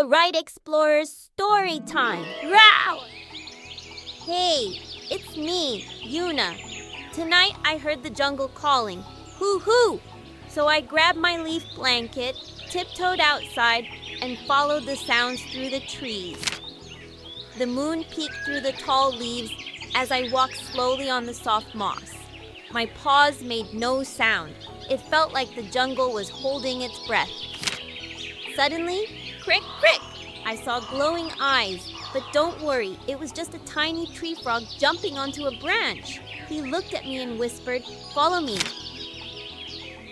All right, explorers, story time. Row! Hey, it's me, Yuna. Tonight I heard the jungle calling, hoo-hoo! So I grabbed my leaf blanket, tiptoed outside, and followed the sounds through the trees. The moon peeked through the tall leaves as I walked slowly on the soft moss. My paws made no sound. It felt like the jungle was holding its breath. Suddenly, crick, crick! I saw glowing eyes, but don't worry, it was just a tiny tree frog jumping onto a branch. He looked at me and whispered, "Follow me."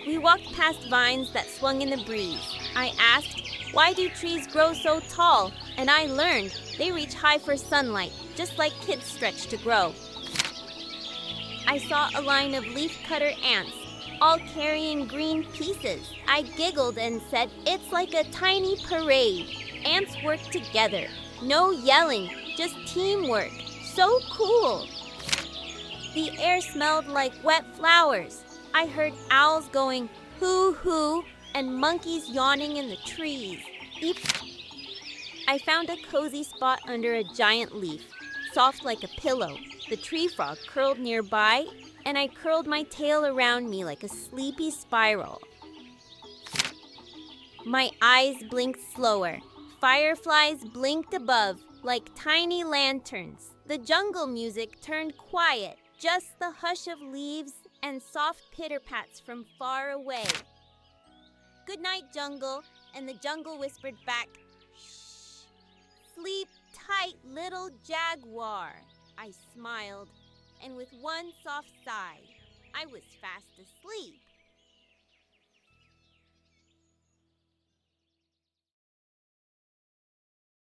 We walked past vines that swung in the breeze. I asked, "Why do trees grow so tall?" And I learned they reach high for sunlight, just like kids stretch to grow. I saw a line of leafcutter ants, all carrying green pieces. I giggled and said, "It's like a tiny parade. Ants work together. No yelling, just teamwork. So cool." The air smelled like wet flowers. I heard owls going hoo-hoo and monkeys yawning in the trees. I found a cozy spot under a giant leaf, soft like a pillow. The tree frog curled nearby, and I curled my tail around me like a sleepy spiral. My eyes blinked slower. Fireflies blinked above like tiny lanterns. The jungle music turned quiet, just the hush of leaves and soft pitter-pats from far away. "Good night, jungle," and the jungle whispered back, "Shh. Sleep tight, little jaguar." I smiled, and with one soft sigh, I was fast asleep.